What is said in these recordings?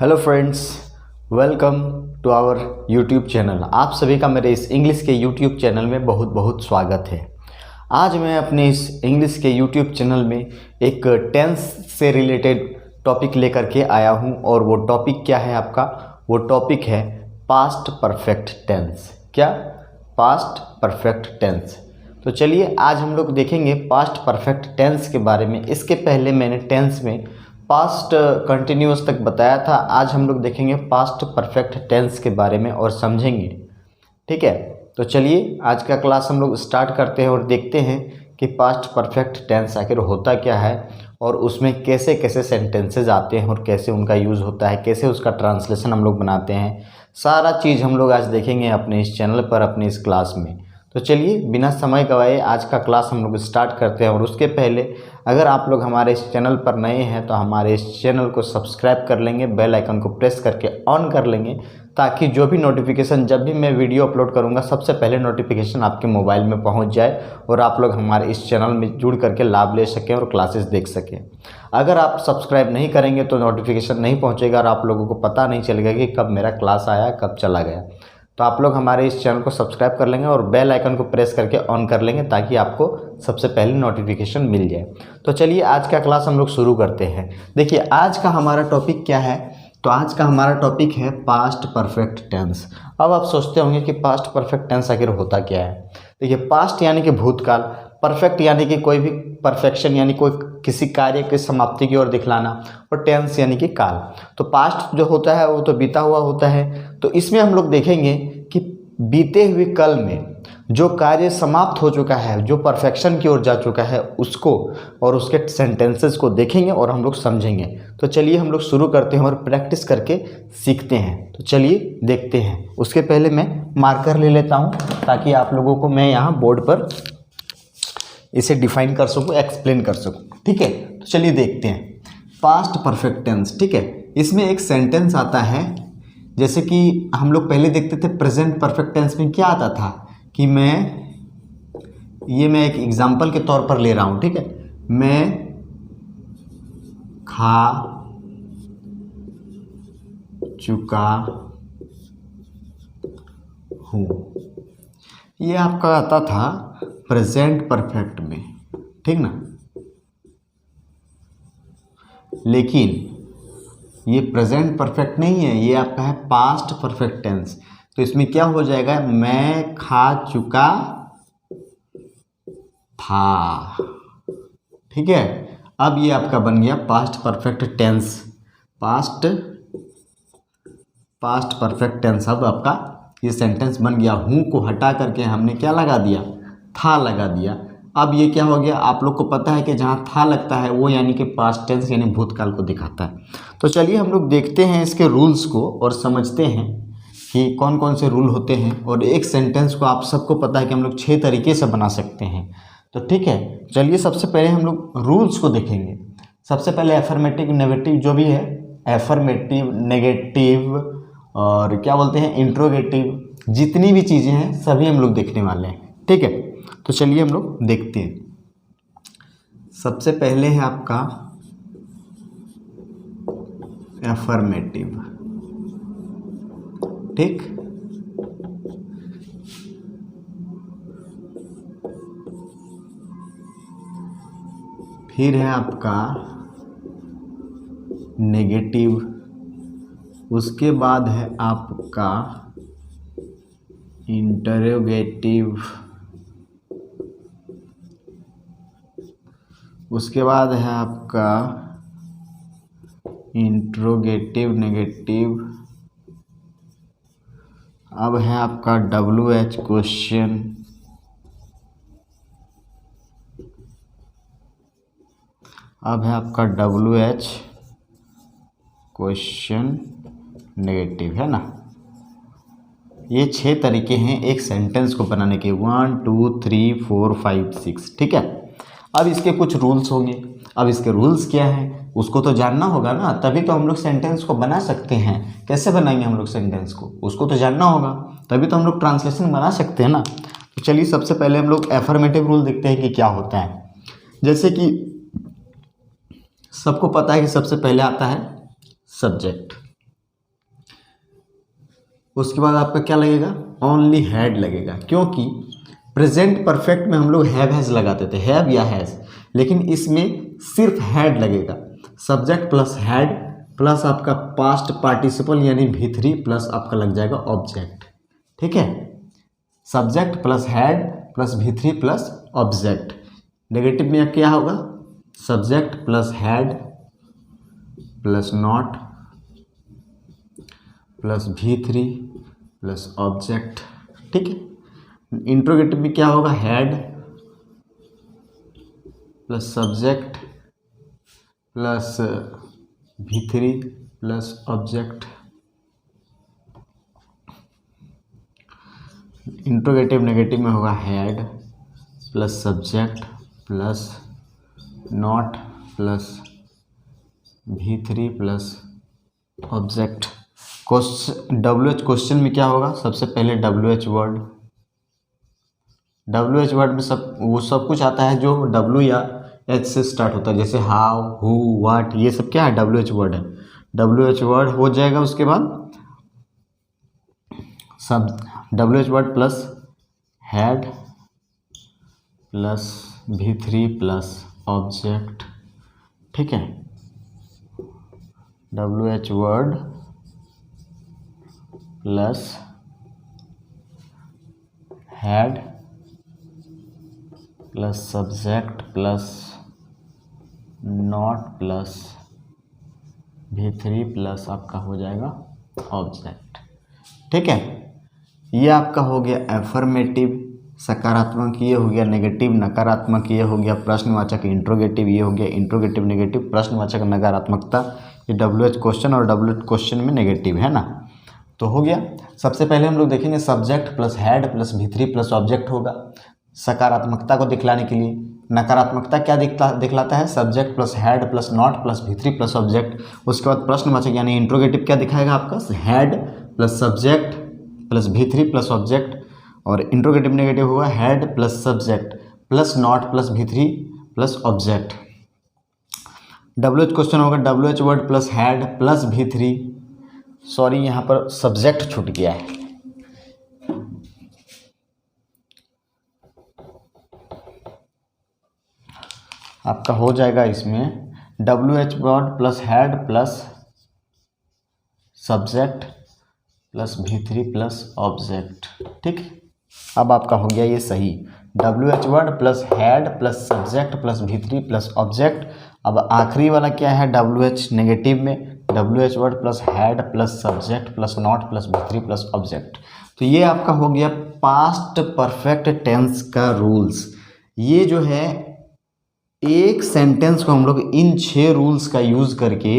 Hello friends, welcome to our YouTube channel. आप सभी का मेरे इस इंग्लिश के यूट्यूब चैनल में बहुत बहुत स्वागत है। आज मैं अपने इस इंग्लिश के यूट्यूब चैनल में एक टेंस से रिलेटेड टॉपिक लेकर के आया हूं और वो टॉपिक क्या है आपका? वो टॉपिक है पास्ट परफेक्ट टेंस। क्या? Past perfect tense. तो चलिए आज हम लोग देखेंगे पास्ट परफेक्ट टेंस के बारे में। इसके पहले मैंने टेंस में पास्ट कंटिन्यूअस तक बताया था। आज हम लोग देखेंगे पास्ट परफेक्ट टेंस के बारे में और समझेंगे। ठीक है, तो चलिए आज का क्लास हम लोग स्टार्ट करते हैं और देखते हैं कि पास्ट परफेक्ट टेंस आखिर होता क्या है और उसमें कैसे कैसे सेंटेंसेस आते हैं और कैसे उनका यूज़ होता है, कैसे उसका ट्रांसलेशन हम लोग बनाते हैं। सारा चीज़ हम लोग आज देखेंगे अपने इस चैनल पर, अपने इस क्लास में। तो चलिए बिना समय गवाए आज का क्लास हम लोग स्टार्ट करते हैं। और उसके पहले अगर आप लोग हमारे इस चैनल पर नए हैं तो हमारे इस चैनल को सब्सक्राइब कर लेंगे, बेल आइकन को प्रेस करके ऑन कर लेंगे, ताकि जो भी नोटिफिकेशन, जब भी मैं वीडियो अपलोड करूंगा, सबसे पहले नोटिफिकेशन आपके मोबाइल में पहुंच जाए और आप लोग हमारे इस चैनल में जुड़ करके लाभ ले सकें और क्लासेस देख सकें। अगर आप सब्सक्राइब नहीं करेंगे तो नोटिफिकेशन नहीं पहुँचेगा और आप लोगों को पता नहीं चलेगा कि कब मेरा क्लास आया, कब चला गया। तो आप लोग हमारे इस चैनल को सब्सक्राइब कर लेंगे और बेल आइकन को प्रेस करके ऑन कर लेंगे, ताकि आपको सबसे पहले नोटिफिकेशन मिल जाए। तो चलिए आज का क्लास हम लोग शुरू करते हैं। देखिए आज का हमारा टॉपिक क्या है? तो आज का हमारा टॉपिक है पास्ट परफेक्ट टेंस। अब आप सोचते होंगे कि पास्ट परफेक्ट टेंस आखिर होता क्या है। देखिए पास्ट यानी कि भूतकाल, परफेक्ट यानी कि कोई भी परफेक्शन यानी कोई किसी कार्य की समाप्ति की ओर दिखलाना, और टेंस यानी कि काल। तो पास्ट जो होता है वो तो बीता हुआ होता है। तो इसमें हम लोग देखेंगे कि बीते हुए कल में जो कार्य समाप्त हो चुका है, जो परफेक्शन की ओर जा चुका है, उसको और उसके सेंटेंसेस को देखेंगे और हम लोग समझेंगे। तो चलिए हम लोग शुरू करते हैं और प्रैक्टिस करके सीखते हैं। तो चलिए देखते हैं। उसके पहले मैं मार्कर ले लेता हूँ ताकि आप लोगों को मैं यहाँ बोर्ड पर इसे डिफाइन कर सकूँ, एक्सप्लेन कर सकूँ। ठीक है, तो चलिए देखते हैं पास्ट परफेक्ट टेंस। ठीक है, इसमें एक सेंटेंस आता है, जैसे कि हम लोग पहले देखते थे प्रेजेंट परफेक्ट टेंस में क्या आता था कि मैं एक एग्जांपल के तौर पर ले रहा हूँ। ठीक है, मैं खा चुका हूँ, ये आपका आता था प्रेजेंट परफेक्ट में। ठीक ना, लेकिन ये प्रेजेंट परफेक्ट नहीं है, ये आपका है पास्ट परफेक्ट टेंस। तो इसमें क्या हो जाएगा? मैं खा चुका था। ठीक है, अब ये आपका बन गया past perfect tense. Past perfect tense अब आपका ये सेंटेंस बन गया। हूँ को हटा करके हमने क्या लगा दिया? था लगा दिया। अब ये क्या हो गया? आप लोग को पता है कि जहाँ था लगता है वो यानी कि पास्ट टेंस यानी भूतकाल को दिखाता है। तो चलिए हम लोग देखते हैं इसके रूल्स को और समझते हैं कि कौन कौन से रूल होते हैं। और एक सेंटेंस को आप सबको पता है कि हम लोग 6 तरीके से बना सकते हैं। तो ठीक है, चलिए सबसे पहले हम लोग रूल्स को देखेंगे। सबसे पहले एफर्मेटिव नेगेटिव जो भी है, एफर्मेटिव नेगेटिव और क्या बोलते हैं इंट्रोगेटिव, जितनी भी चीज़ें हैं सभी हम लोग देखने वाले हैं। ठीक है, तो चलिए हम लोग देखते हैं। सबसे पहले है आपका एफर्मेटिव। ठीक, फिर है आपका नेगेटिव, उसके बाद है आपका इंटरोगेटिव, उसके बाद है आपका इंट्रोगेटिव नेगेटिव, अब है आपका WH क्वेश्चन, अब है आपका WH क्वेश्चन नेगेटिव, है ना। ये 6 तरीके हैं एक सेंटेंस को बनाने के, 1 2 3 4 5 6। ठीक है, अब इसके कुछ रूल्स होंगे। अब इसके रूल्स क्या हैं उसको तो जानना होगा ना, तभी तो हम लोग सेंटेंस को बना सकते हैं। कैसे बनाएंगे हम लोग सेंटेंस को, उसको तो जानना होगा, तभी तो हम लोग ट्रांसलेशन बना सकते हैं ना। तो चलिए सबसे पहले हम लोग एफर्मेटिव रूल देखते हैं कि क्या होता है। जैसे कि सबको पता है कि सबसे पहले आता है सब्जेक्ट, उसके बाद आपका क्या लगेगा, ओनली हैड लगेगा, क्योंकि प्रेजेंट परफेक्ट में हम लोग हैव हैज़ लगाते थे, हैव या हैज़, लेकिन इसमें सिर्फ हैड लगेगा। सब्जेक्ट प्लस हैड प्लस आपका पास्ट पार्टिसिपल यानी V3 प्लस आपका लग जाएगा ऑब्जेक्ट। ठीक है, subject plus had plus V3 plus object. Negative में क्या होगा, subject plus had plus not plus V3 plus object. ठीक है, इंट्रोगेटिव में क्या होगा, had plus subject plus V3 plus object. Interrogative negative में होगा had plus subject plus not plus V3 plus object. WH question में क्या होगा, सबसे पहले WH वर्ड में सब कुछ आता है जो W या H से स्टार्ट होता है, जैसे हाउ, हु, व्हाट, ये सब क्या है, WH वर्ड है। WH वर्ड हो जाएगा, उसके बाद सब WH word plus had plus V3 plus object. ठीक है, WH word plus had plus subject plus not plus V3 plus आपका हो जाएगा ऑब्जेक्ट। ठीक है, ये आपका हो गया एफर्मेटिव सकारात्मक, ये हो गया नेगेटिव नकारात्मक, ये हो गया प्रश्नवाचक इंट्रोगेटिव, ये हो गया इंट्रोगेटिव नेगेटिव प्रश्नवाचक नकारात्मकता। ये WH क्वेश्चन और WH क्वेश्चन में नेगेटिव है ना, तो हो गया। सबसे पहले हम लोग देखेंगे subject plus had plus V3 plus object होगा सकारात्मकता को दिखलाने के लिए। नकारात्मकता क्या दिखलाता है, subject plus had plus not plus V3 plus object. उसके बाद प्रश्नवाचक यानी इंट्रोगेटिव क्या दिखाएगा आपका, had plus subject plus V3 plus object, और इंट्रोगेटिव नेगेटिव होगा had plus subject plus not plus V3 plus object. WH question होगा WH word plus had plus V3, sorry यहाँ पर सब्जेक्ट छूट गया है, आपका हो जाएगा इसमें WH word plus had plus subject plus V3 plus object. ठीक, अब आपका हो गया ये सही, WH word plus had plus subject plus V3 plus object. अब आखिरी वाला क्या है, WH नेगेटिव में WH word plus had plus subject plus not plus V3 plus object. तो ये आपका हो गया पास्ट परफेक्ट टेंस का रूल्स। ये जो है एक सेंटेंस को हम लोग इन 6 रूल्स का यूज़ करके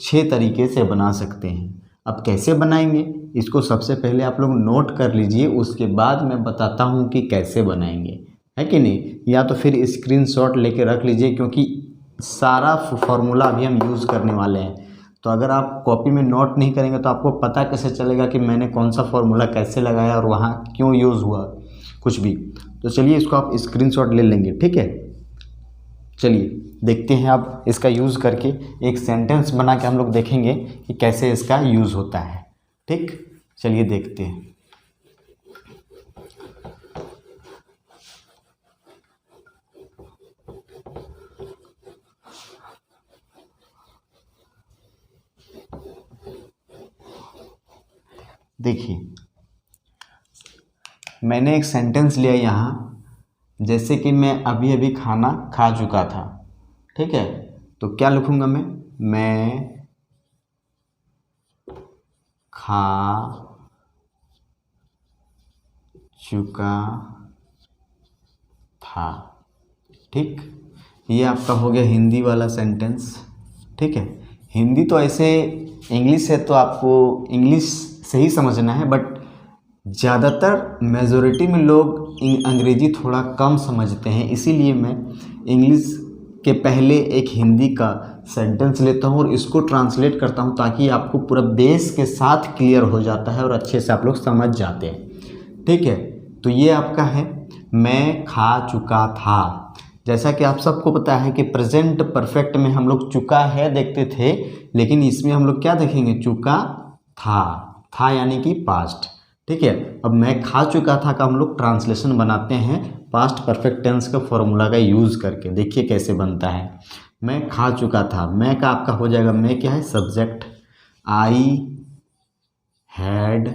6 तरीके से बना सकते हैं। अब कैसे बनाएंगे इसको सबसे पहले आप लोग नोट कर लीजिए, उसके बाद मैं बताता हूँ कि कैसे बनाएंगे, है कि नहीं। या तो फिर स्क्रीनशॉट लेके रख लीजिए, क्योंकि सारा फॉर्मूला अभी हम यूज़ करने वाले हैं। तो अगर आप कॉपी में नोट नहीं करेंगे तो आपको पता कैसे चलेगा कि मैंने कौन सा फॉर्मूला कैसे लगाया और वहाँ क्यों यूज़ हुआ कुछ भी। तो चलिए इसको आप स्क्रीनशॉट ले लेंगे, ठीक है। चलिए देखते हैं अब इसका यूज़ करके एक सेंटेंस बना के हम लोग देखेंगे कि कैसे इसका यूज़ होता है। ठीक, चलिए देखते हैं। देखिए मैंने एक सेंटेंस लिया यहाँ, जैसे कि मैं अभी अभी खाना खा चुका था। ठीक है, तो क्या लिखूँगा मैं खा चुका था। ठीक, ये आपका हो गया हिंदी वाला सेंटेंस। ठीक है, हिंदी तो ऐसे इंग्लिश है तो आपको इंग्लिश से ही समझना है, बट ज़्यादातर मेजॉरिटी में लोग अंग्रेजी थोड़ा कम समझते हैं, इसीलिए मैं इंग्लिश के पहले एक हिंदी का सेंटेंस लेता हूँ और इसको ट्रांसलेट करता हूँ, ताकि आपको पूरा बेस के साथ क्लियर हो जाता है और अच्छे से आप लोग समझ जाते हैं। ठीक है, तो ये आपका है मैं खा चुका था। जैसा कि आप सबको पता है कि प्रेजेंट परफेक्ट में हम लोग चुका है देखते थे, लेकिन इसमें हम लोग क्या देखेंगे, चुका था। था यानी कि पास्ट। ठीक है, अब मैं खा चुका था का हम लोग ट्रांसलेशन बनाते हैं पास्ट परफेक्ट टेंस का फॉर्मूला का यूज़ करके। देखिए कैसे बनता है। मैं खा चुका था, मैं का आपका हो जाएगा, मैं क्या है सब्जेक्ट, आई हैड,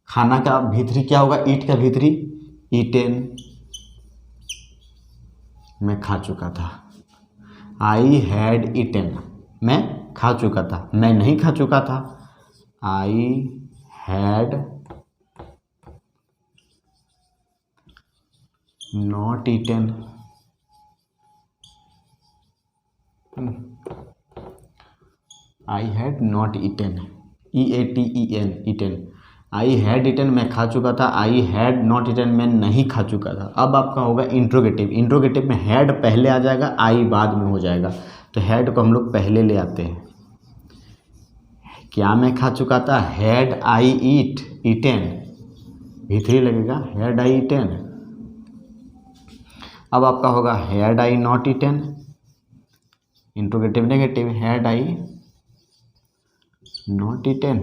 खाना का भीतरी क्या होगा, ईट का भीतरी ईटेन, मैं खा चुका था, आई हैड ईटेन, मैं खा चुका था, मैं नहीं खा चुका था, I had not eaten, I had not eaten, EATEN eaten, I had eaten मैं खा चुका था, आई हैड नॉट ईटेन मैं नहीं खा चुका था। अब आपका होगा इंट्रोगेटिव, इंट्रोगेटिव में हैड पहले आ जाएगा, आई बाद में हो जाएगा, तो हैड को हम लोग पहले ले आते हैं। क्या मैं खा चुका था, हैड आई ईटेन, भीतरी लगेगा हैड आई ईटेन। अब आपका होगा had I not eaten, interrogative negative, had I not eaten,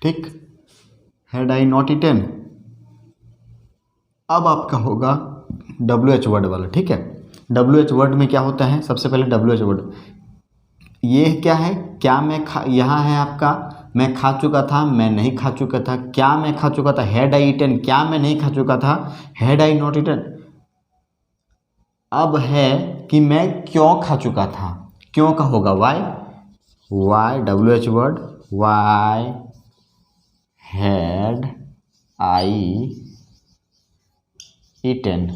ठीक, हैड आई नॉट ईटेन। अब आपका होगा WH वर्ड वाला। ठीक है, WH वर्ड में क्या होता है, सबसे पहले WH वर्ड ये क्या है, क्या मैं खा, यहाँ है आपका मैं खा चुका था, मैं नहीं खा चुका था, क्या मैं खा चुका था, हैड आई ईटेन, क्या मैं नहीं खा चुका था, हैड आई नॉट ईटेन। अब है कि मैं क्यों खा चुका था, क्यों का होगा why, WH word, why had I eaten.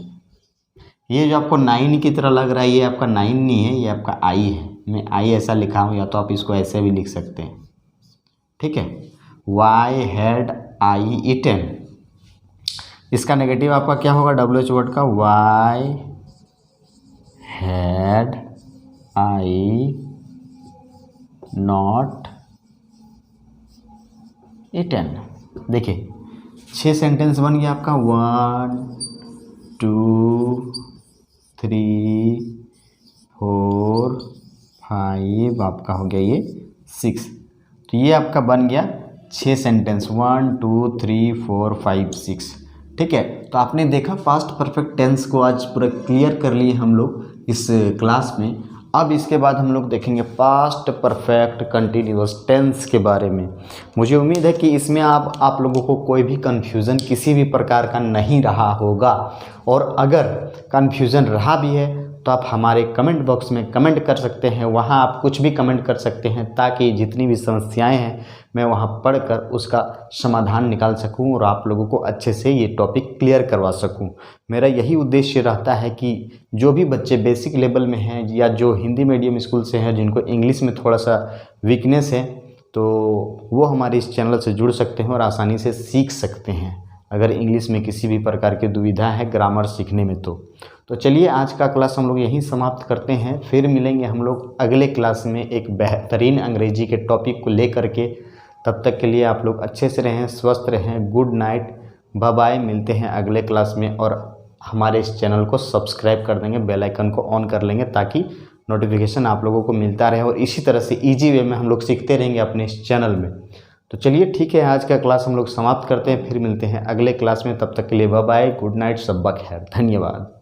ये जो आपको 9 की तरह लग रहा है, ये आपका 9 नहीं है, ये आपका आई है। मैं आई ऐसा लिखा हूँ, या तो आप इसको ऐसे भी लिख सकते हैं। ठीक है, वाई हैड आई ईटेन। इसका नेगेटिव आपका क्या होगा WH वर्ड का, why had I not eaten. देखिए 6 सेंटेंस बन गया आपका, 1 2 3 4 5 आपका हो गया ये 6। तो ये आपका बन गया 6 सेंटेंस, 1 2 3 4 5 6। ठीक है, तो आपने देखा पास्ट परफेक्ट टेंस को आज पूरा क्लियर कर लिए हम लोग इस क्लास में। अब इसके बाद हम लोग देखेंगे पास्ट परफेक्ट कंटिन्यूअस टेंस के बारे में। मुझे उम्मीद है कि इसमें आप लोगों को कोई भी कन्फ्यूज़न किसी भी प्रकार का नहीं रहा होगा, और अगर कन्फ्यूज़न रहा भी है तो आप हमारे कमेंट बॉक्स में कमेंट कर सकते हैं, वहाँ आप कुछ भी कमेंट कर सकते हैं, ताकि जितनी भी समस्याएं हैं मैं वहाँ पढ़कर उसका समाधान निकाल सकूं और आप लोगों को अच्छे से ये टॉपिक क्लियर करवा सकूं। मेरा यही उद्देश्य रहता है कि जो भी बच्चे बेसिक लेवल में हैं या जो हिंदी मीडियम स्कूल से हैं, जिनको इंग्लिश में थोड़ा सा वीकनेस है, तो वो हमारे इस चैनल से जुड़ सकते हैं और आसानी से सीख सकते हैं, अगर इंग्लिश में किसी भी प्रकार की दुविधा है ग्रामर सीखने में। तो चलिए आज का क्लास हम लोग यहीं समाप्त करते हैं, फिर मिलेंगे हम लोग अगले क्लास में एक बेहतरीन अंग्रेजी के टॉपिक को लेकर के। तब तक के लिए आप लोग अच्छे से रहें, स्वस्थ रहें, गुड नाइट, बाय बाय। मिलते हैं अगले क्लास में, और हमारे इस चैनल को सब्सक्राइब कर देंगे, बेल आइकन को ऑन कर लेंगे, ताकि नोटिफिकेशन आप लोगों को मिलता रहे, और इसी तरह से ईजी वे में हम लोग सीखते रहेंगे अपने इस चैनल में। तो चलिए ठीक है, आज का क्लास हम लोग समाप्त करते हैं, फिर मिलते हैं अगले क्लास में। तब तक के लिए बाय बाय, गुड नाइट, शब्बा खैर, धन्यवाद।